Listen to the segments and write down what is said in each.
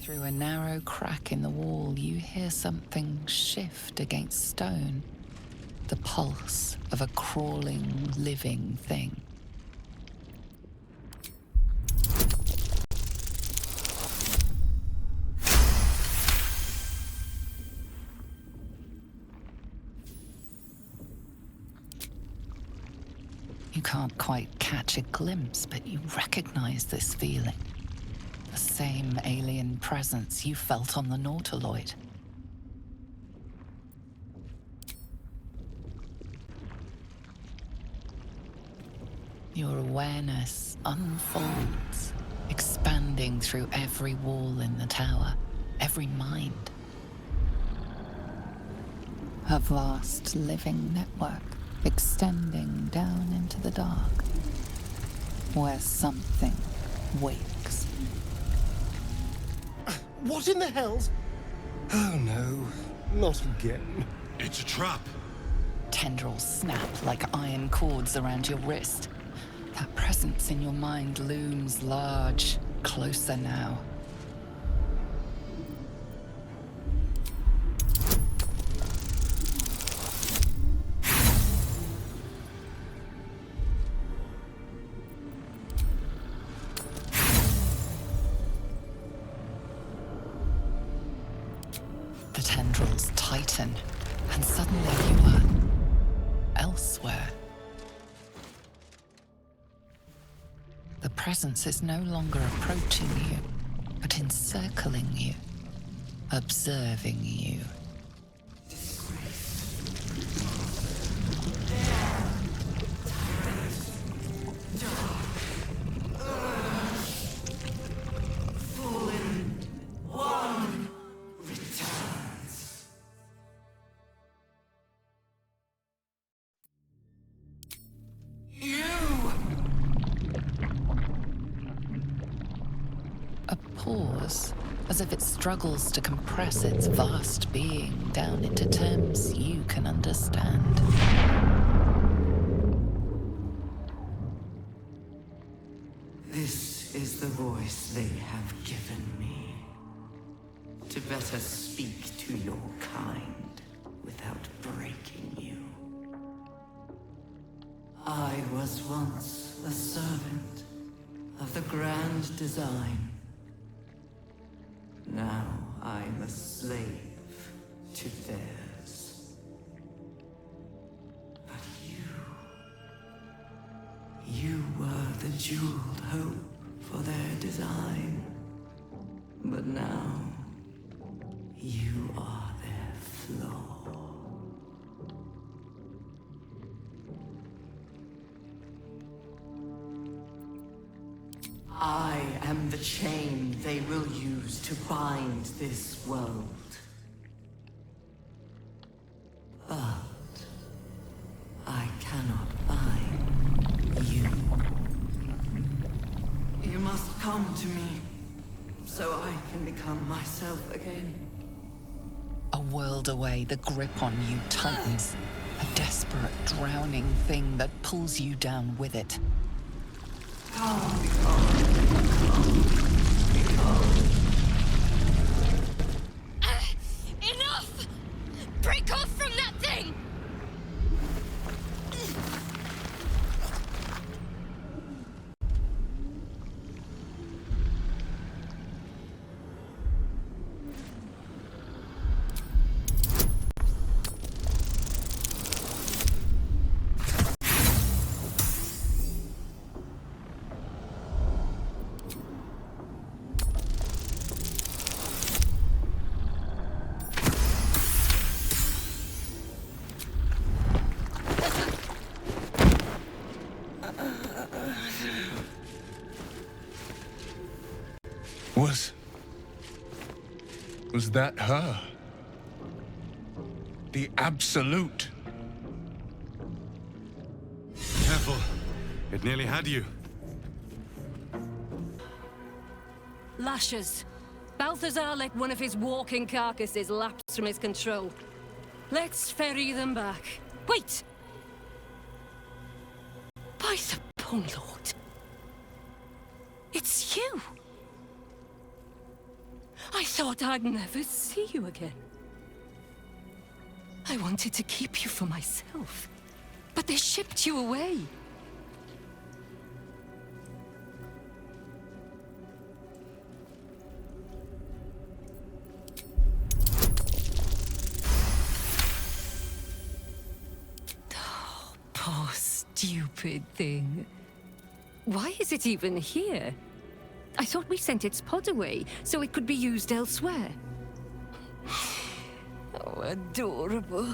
Through a narrow crack in the wall, you hear something shift against stone. The pulse of a crawling, living thing. You can't quite catch a glimpse, but you recognize this feeling. The same alien presence you felt on the Nautiloid. Your awareness unfolds, expanding through every wall in the tower, every mind. A vast living network extending down into the dark, where something wakes. What in the hell's... Oh no, not again. It's a trap. Tendrils snap like iron cords around your wrist. That presence in your mind looms large, closer now. The tendrils tighten, and suddenly you are elsewhere. The presence is no longer approaching you, but encircling you, observing you. A pause, as if it struggles to compress its vast being down into terms you can understand. This is the voice they have given me. To better speak to your kind without breaking you. I was once a servant of the grand design. Now I'm a slave to theirs. But you were the jeweled hope for their design. But now, you are their flaw. I am the chain they will use to bind this world. But I cannot bind you. You must come to me, so I can become myself again. A world away, the grip on you tightens. A desperate, drowning thing that pulls you down with it. Enough! Break off from that thing! Was that her? The Absolute? Careful. It nearly had you. Lashes. Balthazar let one of his walking carcasses lapse from his control. Let's ferry them back. Wait! By the Bone Lord. It's you! I thought I'd never see you again. I wanted to keep you for myself, but they shipped you away. Oh, poor stupid thing. Why is it even here? I thought we sent its pod away so it could be used elsewhere. Oh, adorable.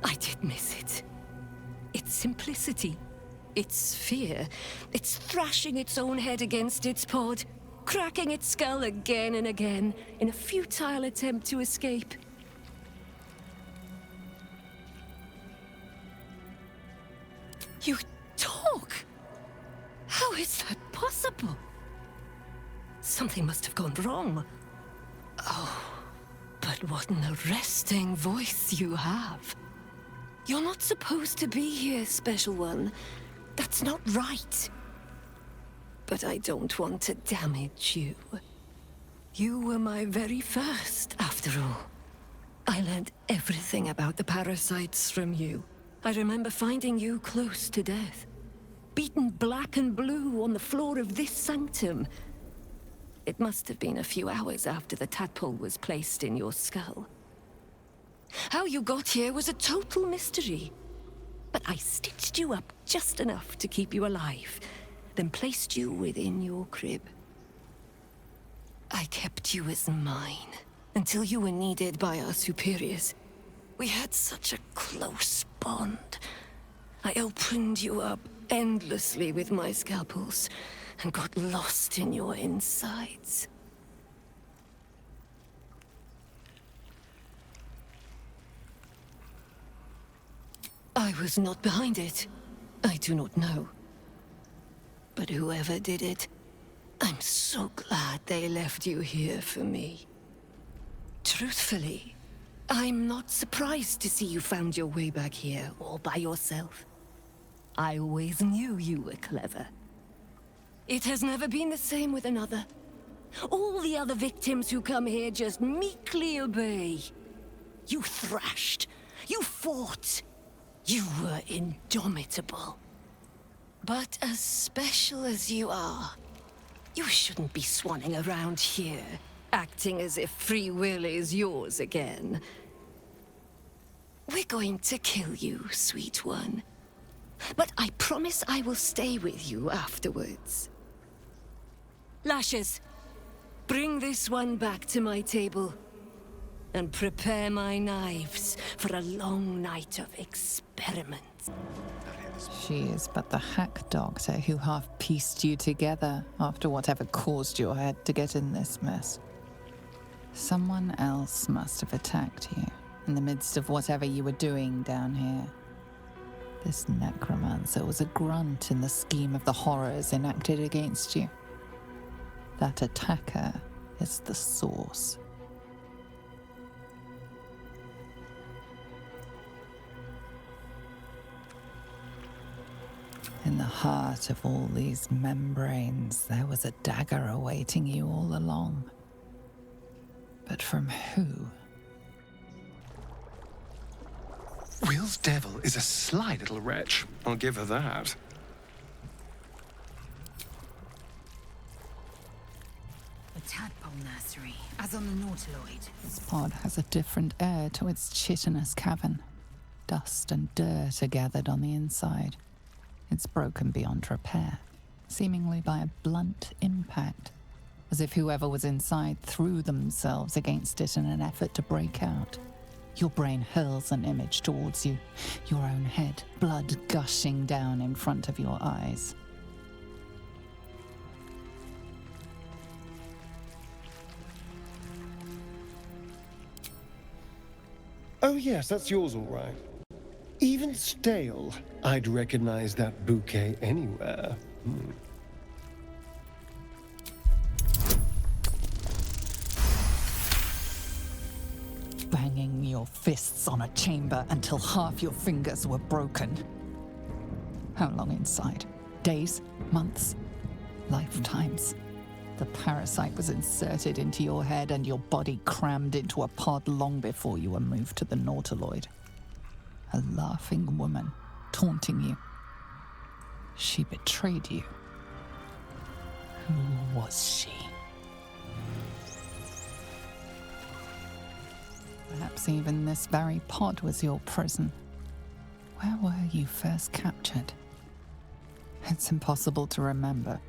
I did miss it. Its simplicity, its fear, its thrashing its own head against its pod, cracking its skull again and again in a futile attempt to escape. You talk? How is that possible? Something must have gone wrong. Oh, but what an arresting voice you have. You're not supposed to be here, Special One. That's not right. But I don't want to damage you. You were my very first, after all. I learned everything about the parasites from you. I remember finding you close to death, beaten black and blue on the floor of this sanctum. It must have been a few hours after the tadpole was placed in your skull. How you got here was a total mystery. But I stitched you up just enough to keep you alive, then placed you within your crib. I kept you as mine until you were needed by our superiors. We had such a close bond. I opened you up endlessly with my scalpels and got lost in your insides. I was not behind it. I do not know. But whoever did it, I'm so glad they left you here for me. Truthfully, I'm not surprised to see you found your way back here all by yourself. I always knew you were clever. It has never been the same with another. All the other victims who come here just meekly obey. You thrashed. You fought. You were indomitable. But as special as you are, you shouldn't be swanning around here, acting as if free will is yours again. We're going to kill you, sweet one. But I promise I will stay with you afterwards. Lashes, bring this one back to my table. And prepare my knives for a long night of experiments. She is but the hack doctor who half-pieced you together after whatever caused your head to get in this mess. Someone else must have attacked you in the midst of whatever you were doing down here. This necromancer was a grunt in the scheme of the horrors enacted against you. That attacker is the source. In the heart of all these membranes, there was a dagger awaiting you all along. But from who? Will's devil is a sly little wretch. I'll give her that. A tadpole nursery, as on the Nautiloid. This pod has a different air to its chitinous cavern. Dust and dirt are gathered on the inside. It's broken beyond repair, seemingly by a blunt impact, as if whoever was inside threw themselves against it in an effort to break out. Your brain hurls an image towards you, your own head, blood gushing down in front of your eyes. Oh yes, that's yours all right. Even stale, I'd recognize that bouquet anywhere. Banging your fists on a chamber until half your fingers were broken. How long inside? Days? Months? Lifetimes? The parasite was inserted into your head and your body crammed into a pod long before you were moved to the Nautiloid. A laughing woman, taunting you. She betrayed you. Who was she? Perhaps even this very pod was your prison. Where were you first captured? It's impossible to remember.